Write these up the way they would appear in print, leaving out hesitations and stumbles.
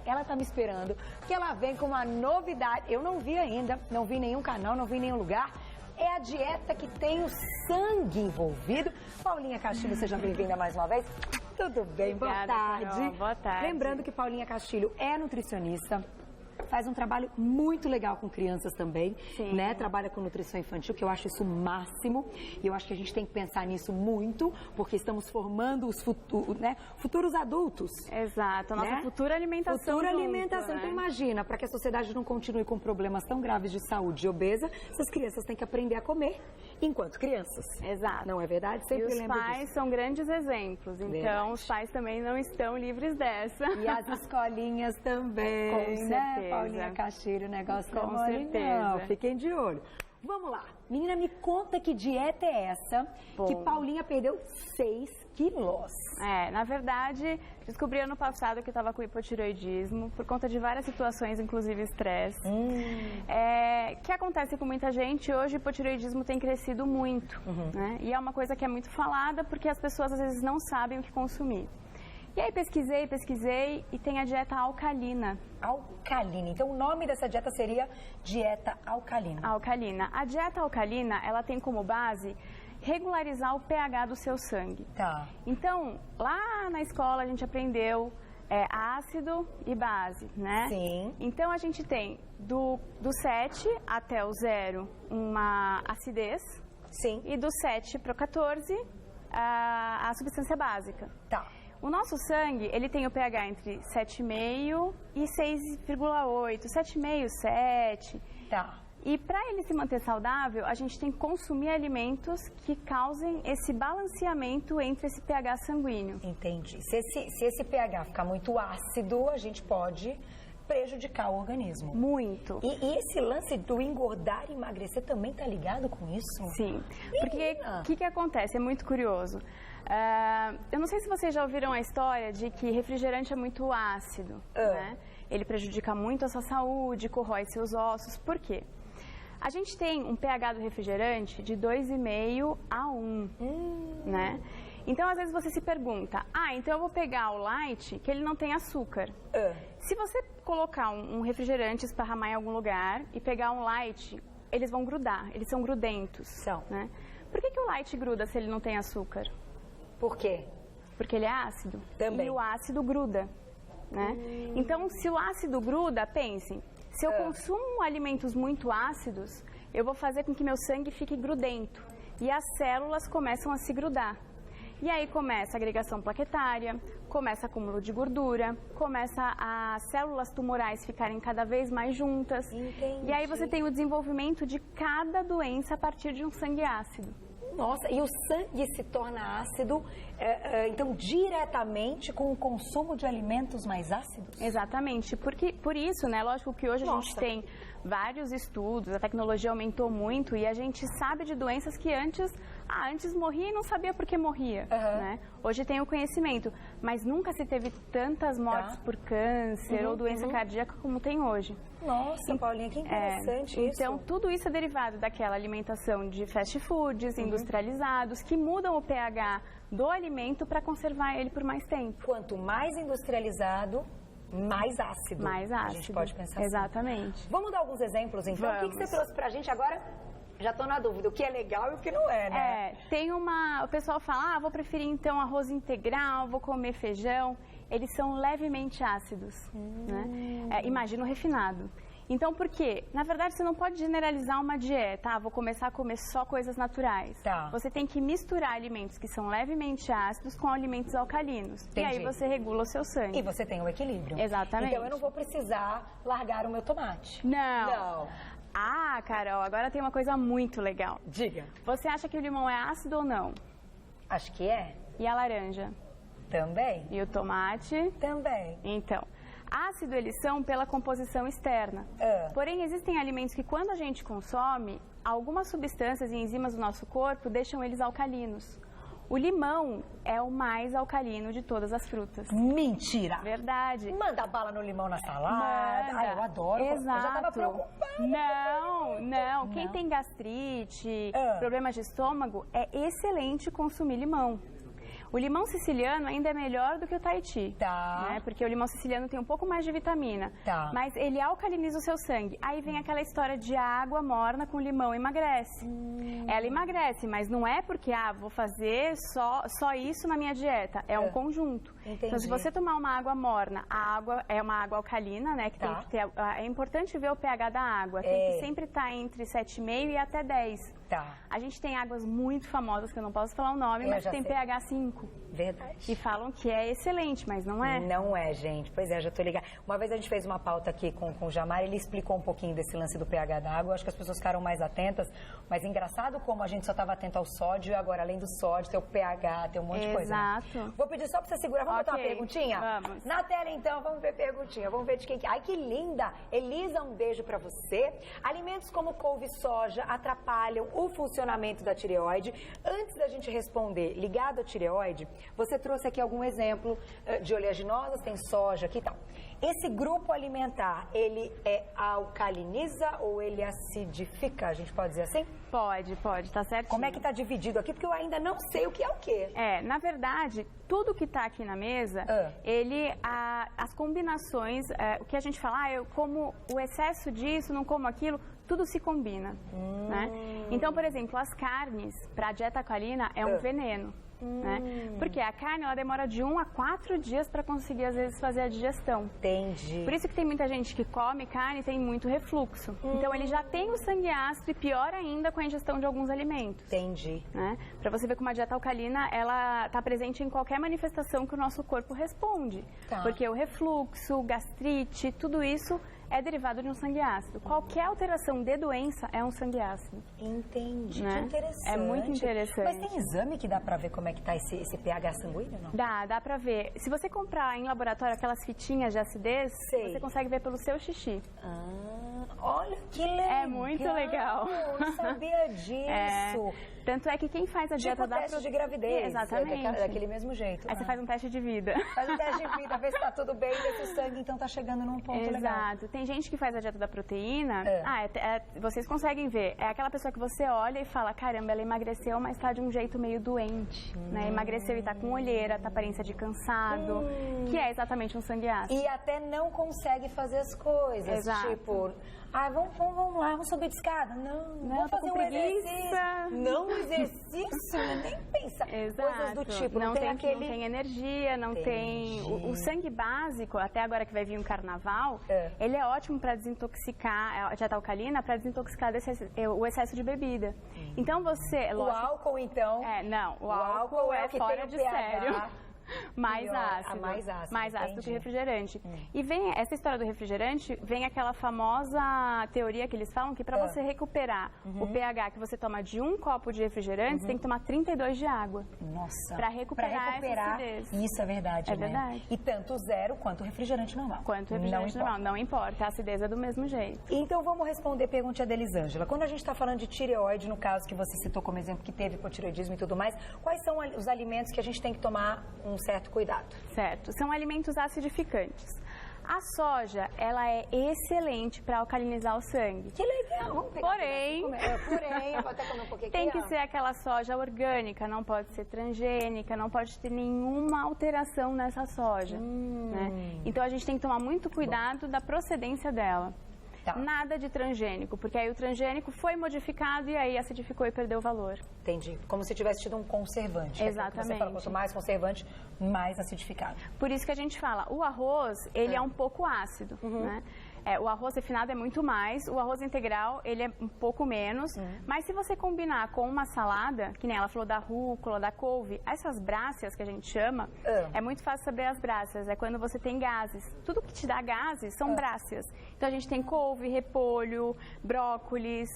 ela tá me esperando, que ela vem com uma novidade. Eu não vi ainda, não vi em nenhum canal, não vi em nenhum lugar. É a dieta que tem o sangue envolvido. Paulinha Castilho, seja bem-vinda mais uma vez. Tudo bem? Obrigada, boa tarde. Carol. Boa tarde. Lembrando que Paulinha Castilho é nutricionista. Faz um trabalho muito legal com crianças também, né? Trabalha com nutrição infantil, que eu acho isso o máximo. E eu acho que a gente tem que pensar nisso muito, porque estamos formando os futuros adultos. Exato, a nossa né? futura alimentação. Futura junto, alimentação. né? Então imagina, para que a sociedade não continue com problemas tão graves de saúde e obesa, essas crianças têm que aprender a comer enquanto crianças. Exato. Não é verdade? Sempre E os lembro pais disso. são grandes exemplos, então Verdade. os pais também não estão livres dessa. E as escolinhas também, Com né, certeza. Paulinha Castilho, o negócio Com não é mole, certeza. não. Fiquem de olho. Vamos lá. Menina, me conta que dieta é essa Bom. que Paulinha perdeu 6 quilos. Na verdade, descobri ano passado que eu estava com hipotireoidismo, por conta de várias situações, inclusive estresse. Que acontece com muita gente, hoje o hipotireoidismo tem crescido muito, né? E é uma coisa que é muito falada porque as pessoas às vezes não sabem o que consumir. E aí pesquisei e tem a dieta alcalina. Alcalina. Então o nome dessa dieta seria dieta alcalina. Alcalina. A dieta alcalina, ela tem como base regularizar o pH do seu sangue. Tá. Então, lá na escola a gente aprendeu ácido e base, né? Sim. Então a gente tem do 7 até o 0 uma acidez. Sim. E do 7 para o 14 a substância básica. Tá. O nosso sangue, ele tem o pH entre 7,5 e 6,8, 7,5, 7. Tá. E para ele se manter saudável, a gente tem que consumir alimentos que causem esse balanceamento entre esse pH sanguíneo. Entendi. Se esse pH ficar muito ácido, a gente pode prejudicar o organismo. Muito. E esse lance do engordar e emagrecer também tá ligado com isso? Sim. Porque o que acontece? É muito curioso. Eu não sei se vocês já ouviram a história de que refrigerante é muito ácido, né? Ele prejudica muito a sua saúde, corrói seus ossos. Por quê? A gente tem um pH do refrigerante de 2,5 a 1, né? Então, às vezes você se pergunta, então eu vou pegar o light, que ele não tem açúcar. Se você colocar um refrigerante, esparramar em algum lugar e pegar um light, eles vão grudar, eles são grudentos. São. Né? Por que o light gruda se ele não tem açúcar? Por quê? Porque ele é ácido. Também. E o ácido gruda, né? Então, se o ácido gruda, pensem, se eu consumo alimentos muito ácidos, eu vou fazer com que meu sangue fique grudento. E as células começam a se grudar. E aí começa a agregação plaquetária, começa acúmulo de gordura, começa as células tumorais ficarem cada vez mais juntas. Entendi. E aí você tem o desenvolvimento de cada doença a partir de um sangue ácido. Nossa, e o sangue se torna ácido, então, diretamente com o consumo de alimentos mais ácidos? Exatamente, porque por isso, né, lógico que hoje a gente tem vários estudos, a tecnologia aumentou muito e a gente sabe de doenças que antes morria e não sabia por que morria, né? Hoje tem o conhecimento, mas nunca se teve tantas mortes por câncer ou doença cardíaca como tem hoje. Nossa, Paulinha, que interessante isso. Então, tudo isso é derivado daquela alimentação de fast foods, industrializados, que mudam o pH do alimento para conservar ele por mais tempo. Quanto mais industrializado, mais ácido. Mais ácido. A gente pode pensar Exatamente. assim. Vamos dar alguns exemplos, então? Vamos. O que você trouxe pra gente agora? Já tô na dúvida, o que é legal e o que não é, né? Tem o pessoal fala, vou preferir então arroz integral, vou comer feijão. Eles são levemente ácidos, né? Imagina o refinado. Então, por quê? Na verdade, você não pode generalizar uma dieta. Vou começar a comer só coisas naturais. Tá. Você tem que misturar alimentos que são levemente ácidos com alimentos alcalinos. Entendi. E aí você regula o seu sangue. E você tem o equilíbrio. Exatamente. Então, eu não vou precisar largar o meu tomate. Não. Carol, agora tem uma coisa muito legal. Diga. Você acha que o limão é ácido ou não? Acho que é. E a laranja? Também. E o tomate? Também. Então, ácido eles são pela composição externa. Porém, existem alimentos que quando a gente consome, algumas substâncias e enzimas do nosso corpo deixam eles alcalinos. O limão é o mais alcalino de todas as frutas. Mentira! Verdade. Manda bala no limão na salada. Manda. Eu adoro. Exato. Eu já tava preocupada. Não. Quem tem gastrite, problemas de estômago, é excelente consumir limão. O limão siciliano ainda é melhor do que o Tahiti. Tá. Né? Porque o limão siciliano tem um pouco mais de vitamina. Tá. Mas ele alcaliniza o seu sangue. Aí vem aquela história de água morna com limão emagrece. Ela emagrece, mas não é porque, vou fazer só isso na minha dieta. É um conjunto. Entendi. Então, se você tomar uma água morna, a água é uma água alcalina, né? Que tem que ter, é importante ver o pH da água. Tem que sempre estar entre 7,5 e até 10. Tá. A gente tem águas muito famosas, que eu não posso falar o nome, mas tem pH 5. Verdade. E falam que é excelente, mas não é. Não é, gente. Pois é, já tô ligada. Uma vez a gente fez uma pauta aqui com o Jamar, ele explicou um pouquinho desse lance do pH da água. Acho que as pessoas ficaram mais atentas. Mas engraçado como a gente só estava atento ao sódio e agora, além do sódio, tem o pH, tem um monte de coisa. Exato. Né? Vou pedir só pra você segurar. Vamos botar uma perguntinha? Vamos. Na tela, então, vamos ver perguntinha. Vamos ver de quem que... Ai, que linda! Elisa, um beijo pra você. Alimentos como couve e soja atrapalham o funcionamento da tireoide. Antes da gente responder, ligado à tireoide, você trouxe aqui algum exemplo de oleaginosas, tem soja aqui e tal. Esse grupo alimentar, ele alcaliniza ou ele acidifica? A gente pode dizer assim? Pode, tá certinho. Como é que tá dividido aqui? Porque eu ainda não sei o que é o quê. Na verdade, tudo que tá aqui na mesa, as combinações, o que a gente fala, eu como o excesso disso, não como aquilo, tudo se combina, né? Então, por exemplo, as carnes, para a dieta alcalina, é um veneno. Né? Porque a carne, ela demora de 1 a 4 dias para conseguir, às vezes, fazer a digestão. Entendi. Por isso que tem muita gente que come carne e tem muito refluxo. Então, ele já tem o sangue ácido e pior ainda com a ingestão de alguns alimentos. Entendi. Né? Para você ver como a dieta alcalina, ela está presente em qualquer manifestação que o nosso corpo responde. Tá. Porque o refluxo, gastrite, tudo isso é derivado de um sangue ácido. Qualquer alteração de doença é um sangue ácido. Entendi. Né? Que interessante. É muito interessante. Mas tem exame que dá pra ver como é que tá esse pH sanguíneo, não? Dá pra ver. Se você comprar em laboratório aquelas fitinhas de acidez, você consegue ver pelo seu xixi. Olha que legal. É muito legal. Eu não sabia disso. Tanto é que quem faz a dieta da teste de gravidez. Exatamente. Daquele mesmo jeito. Aí você faz um teste de vida. Faz um teste de vida, vê se tá tudo bem, vê se o sangue então tá chegando num ponto legal. Exato. Tem gente que faz a dieta da proteína. Vocês conseguem ver. É aquela pessoa que você olha e fala, caramba, ela emagreceu, mas tá de um jeito meio doente. Né? Emagreceu e tá com olheira, tá aparência de cansado. Que é exatamente um sangue ácido. E até não consegue fazer as coisas. Exato. Tipo, vamos lá, vamos subir de escada. Não, vamos fazer um exercício. Não, exercício, nem pensa. Exato. Coisas do tipo, não tem energia, não tem... O sangue básico, até agora que vai vir um carnaval, ele é ótimo para desintoxicar, a dieta alcalina, para desintoxicar o excesso de bebida. Então você... O álcool, então... O álcool é fora de sério. Mais ácido. Mais ácido que o refrigerante. E vem essa história do refrigerante, vem aquela famosa teoria que eles falam que para você recuperar o pH que você toma de um copo de refrigerante, você tem que tomar 32 de água. Nossa. Para recuperar essa acidez. Isso é verdade, É verdade. E tanto zero quanto o refrigerante normal. Quanto o refrigerante normal, não importa. A acidez é do mesmo jeito. Então vamos responder a pergunta da Elisângela. Quando a gente está falando de tireoide, no caso que você citou como exemplo que teve hipotireoidismo e tudo mais, quais são os alimentos que a gente tem que tomar um certo cuidado? Certo, são alimentos acidificantes. A soja, ela é excelente para alcalinizar o sangue. Que legal! Vamos pegar porém, eu vou até comer um pouquinho tem que ser aquela soja orgânica, não pode ser transgênica, não pode ter nenhuma alteração nessa soja. Né? Então a gente tem que tomar muito cuidado da procedência dela. Tá. Nada de transgênico, porque aí o transgênico foi modificado e aí acidificou e perdeu o valor. Entendi. Como se tivesse tido um conservante. Exatamente. Você fala, quanto mais conservante, mais acidificado. Por isso que a gente fala, o arroz, ele é um pouco ácido, né? O arroz refinado é muito mais, o arroz integral, ele é um pouco menos, mas se você combinar com uma salada, que nem ela falou da rúcula, da couve, essas brássias que a gente chama, é muito fácil saber as brássias, é quando você tem gases. Tudo que te dá gases são brássias. Então a gente tem couve, repolho, brócolis,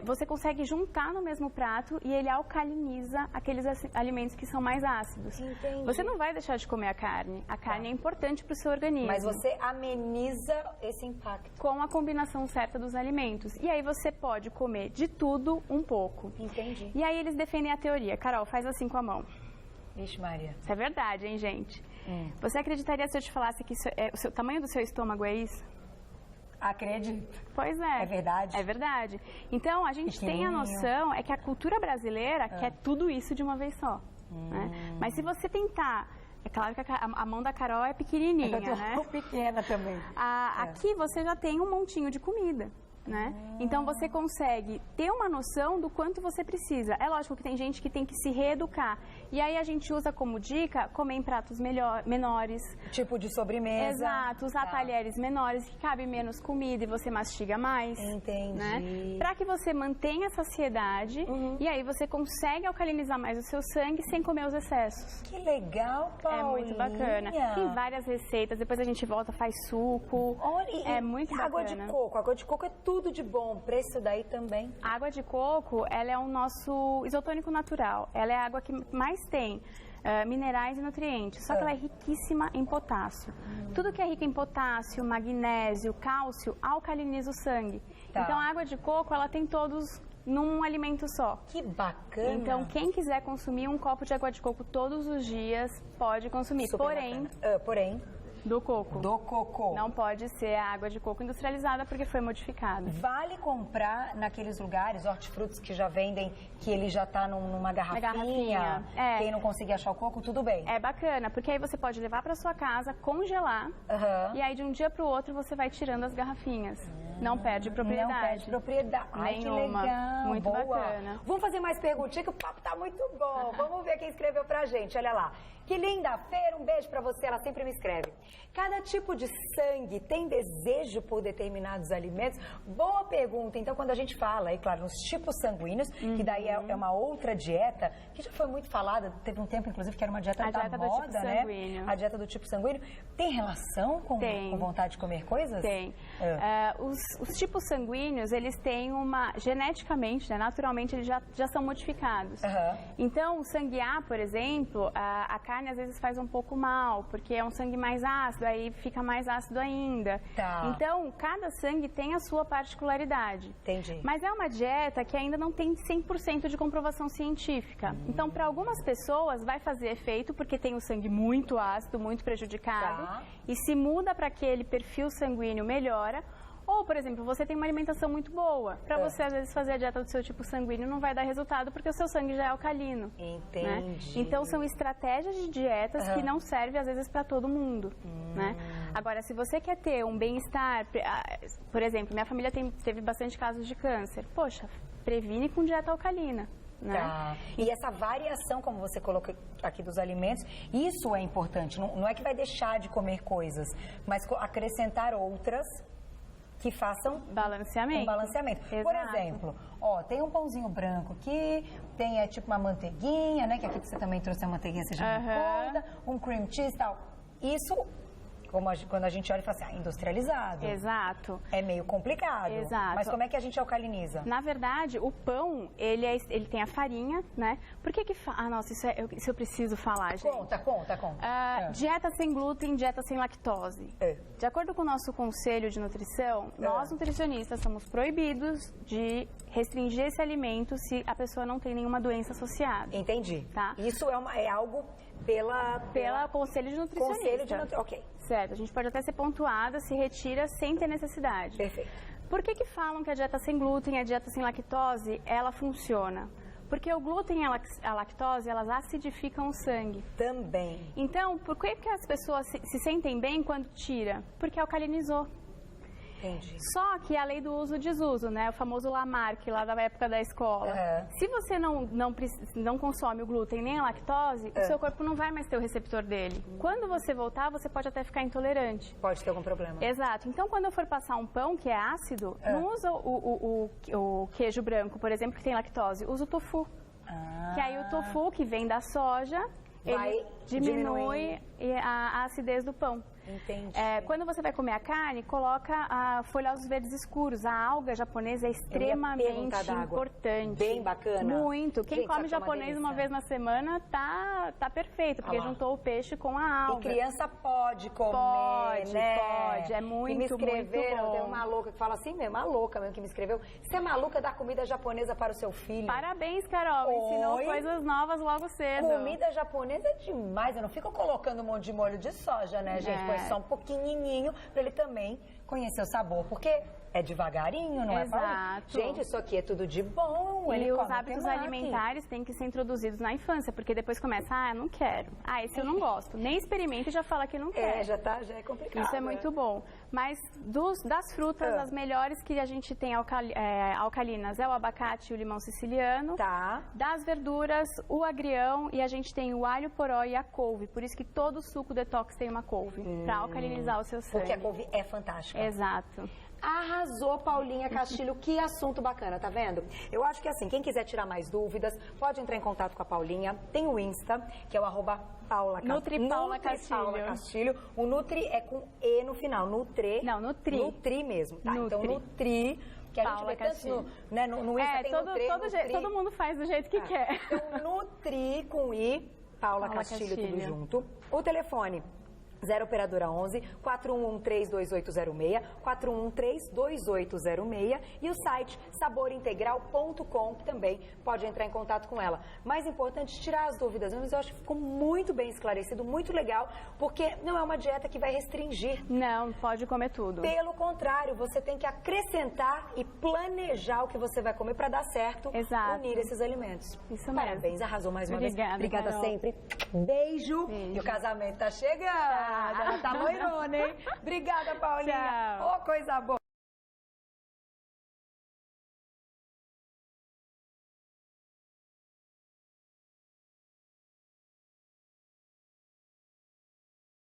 você consegue juntar no mesmo prato e ele alcaliniza aqueles alimentos que são mais ácidos. Entendi. Você não vai deixar de comer a carne é importante para o seu organismo. Mas você ameniza esse impacto. Com a combinação certa dos alimentos. E aí você pode comer de tudo um pouco. Entendi. E aí eles defendem a teoria. Carol, faz assim com a mão. Vixe, Maria. Isso é verdade, hein, gente? Você acreditaria se eu te falasse que o tamanho do seu estômago é isso? Acredito. Pois é. É verdade? É verdade. Então, a gente tem a noção, é que a cultura brasileira quer tudo isso de uma vez só. né? Mas se você tentar... É claro que a mão da Carol é pequenininha, né? Pequena também. Aqui você já tem um montinho de comida. Né? Então você consegue ter uma noção do quanto você precisa. É lógico que tem gente que tem que se reeducar. E aí a gente usa como dica comer em pratos menores. Tipo de sobremesa. Exato, usar talheres menores, que cabe menos comida e você mastiga mais. Entendi. Né? Para que você mantenha a saciedade e aí você consegue alcalinizar mais o seu sangue sem comer os excessos. Que legal, Paulinha. É muito bacana. Tem várias receitas, depois a gente volta, faz suco. Olha, é muito bacana. Água de coco é tudo de bom, preço daí também. A água de coco, ela é o nosso isotônico natural. Ela é a água que mais tem minerais e nutrientes, só que ela é riquíssima em potássio. Tudo que é rico em potássio, magnésio, cálcio, alcaliniza o sangue. Então a água de coco, ela tem todos num alimento só. Que bacana! Então quem quiser consumir um copo de água de coco todos os dias, pode consumir. Porém... Do coco. Do coco. Não pode ser a água de coco industrializada porque foi modificada. Vale comprar naqueles lugares, hortifrutos que já vendem, que ele já está numa garrafinha. Quem não conseguir achar o coco, tudo bem. É bacana, porque aí você pode levar para sua casa, congelar, e aí de um dia para o outro você vai tirando as garrafinhas. Não perde propriedade. Não perde propriedade. Ai, que legal. Muito bacana. Vamos fazer mais perguntinhas, que o papo tá muito bom. Vamos ver quem escreveu pra gente. Olha lá. Que linda, Fer, um beijo pra você. Ela sempre me escreve. Cada tipo de sangue tem desejo por determinados alimentos? Boa pergunta. Então, quando a gente fala, é claro, nos tipos sanguíneos, que daí é uma outra dieta, que já foi muito falada, teve um tempo, inclusive, que era uma dieta da moda, do tipo sanguíneo. A dieta do tipo sanguíneo. Tem relação com vontade de comer coisas? Tem. Os tipos sanguíneos, eles têm geneticamente, né, naturalmente, eles já são modificados. Então, o sangue A, por exemplo, a carne às vezes faz um pouco mal, porque é um sangue mais ácido, aí fica mais ácido ainda. Então, cada sangue tem a sua particularidade. Entendi. Mas é uma dieta que ainda não tem 100% de comprovação científica. Então, para algumas pessoas vai fazer efeito, porque tem o sangue muito ácido, muito prejudicado, e se muda para aquele perfil sanguíneo, melhora. Ou, por exemplo, você tem uma alimentação muito boa. Para você, às vezes, fazer a dieta do seu tipo sanguíneo não vai dar resultado porque o seu sangue já é alcalino. Entendi. Né? Então, são estratégias de dietas que não servem, às vezes, para todo mundo. Né? Agora, se você quer ter um bem-estar... Por exemplo, minha família teve bastante casos de câncer. Poxa, previne com dieta alcalina. Né? E essa variação, como você colocou aqui dos alimentos, isso é importante. Não é que vai deixar de comer coisas, mas acrescentar outras... que façam balanceamento. Um balanceamento. Exato. Por exemplo, tem um pãozinho branco que tem tipo uma manteiguinha, né? Que aqui você também trouxe a manteiguinha, você já me conta, um cream cheese e tal. Isso, quando a gente olha e fala assim, industrializado. Exato. É meio complicado. Exato. Mas como é que a gente alcaliniza? Na verdade, o pão, ele tem a farinha, né? Por que nossa, isso eu preciso falar, gente. Conta. Dieta sem glúten, dieta sem lactose. De acordo com o nosso conselho de nutrição, nós nutricionistas somos proibidos de restringir esse alimento se a pessoa não tem nenhuma doença associada. Entendi. Tá? Isso é algo pela conselho de nutricionista. Ok. Certo, a gente pode até ser pontuada, se retira sem ter necessidade. Perfeito. Por que falam que a dieta sem glúten e a dieta sem lactose, ela funciona? Porque o glúten e a lactose, elas acidificam o sangue. Também. Então, por que as pessoas se sentem bem quando tira? Porque alcalinizou. Entendi. Só que a lei do uso e desuso, né? O famoso Lamarck, lá da época da escola. Se você não consome o glúten nem a lactose, o seu corpo não vai mais ter o receptor dele. Quando você voltar, você pode até ficar intolerante. Pode ter algum problema. Exato. Então, quando eu for passar um pão que é ácido, não usa o queijo branco, por exemplo, que tem lactose. Usa o tofu. Que aí o tofu, que vem da soja, ele diminui a acidez do pão. Entendi. Quando você vai comer a carne, coloca folhosos verdes escuros. A alga japonesa é extremamente importante. Bem bacana. Muito. Quem come japonês uma vez na semana tá perfeito, porque juntou o peixe com a alga. E criança pode comer, né? Pode. É muito, me escreveram, muito bom. Tem uma louca que fala assim, uma louca mesmo que me escreveu. Você é maluca dar comida japonesa para o seu filho? Parabéns, Carol. Ensinou coisas novas logo cedo. Comida japonesa é demais. Eu não fico colocando um monte de molho de soja, né, gente? Põe só um pouquinho para ele também conhecer o sabor. Porque é devagarinho, não é, Paulinha? Exato. Gente, isso aqui é tudo de bom. E ele os come hábitos temaki. alimentares têm que ser introduzidos na infância, porque depois começa, eu não quero. Esse eu não gosto. Nem experimenta e já fala que não quer. Já é complicado. Isso é muito bom. Mas das frutas, as melhores que a gente tem alcalinas é o abacate e o limão siciliano. Tá. Das verduras, o agrião e a gente tem o alho poró e a couve. Por isso que todo suco detox tem uma couve, para alcalinizar o seu sangue. Porque a couve é fantástica. Exato. Arrasou, Paulinha Castilho, que assunto bacana, tá vendo? Eu acho que assim, quem quiser tirar mais dúvidas, pode entrar em contato com a Paulinha. Tem o Insta, que é o @Paula Castilho. O Nutri é com E no final, Nutri. Não, Nutri. Nutri mesmo, tá? Nutri. Então, Nutri, que a gente vê tanto no Insta, tem Nutri. Todo mundo faz do jeito que quer. Então, Nutri com I, Paula Castilho, tudo junto. O telefone 0 operadora 11 41132806, 41132806 e o site saborintegral.com, que também pode entrar em contato com ela. Mais importante, tirar as dúvidas, mas eu acho que ficou muito bem esclarecido, muito legal, porque não é uma dieta que vai restringir. Não, pode comer tudo. Pelo contrário, você tem que acrescentar e planejar o que você vai comer para dar certo. Exato. Unir esses alimentos. Isso mesmo. Parabéns, arrasou mais uma vez. Obrigada Carol. sempre. Beijo. E o casamento tá chegando. Ela tá loirona, hein? Obrigada, Paulinha. Tchau. Ô, coisa boa.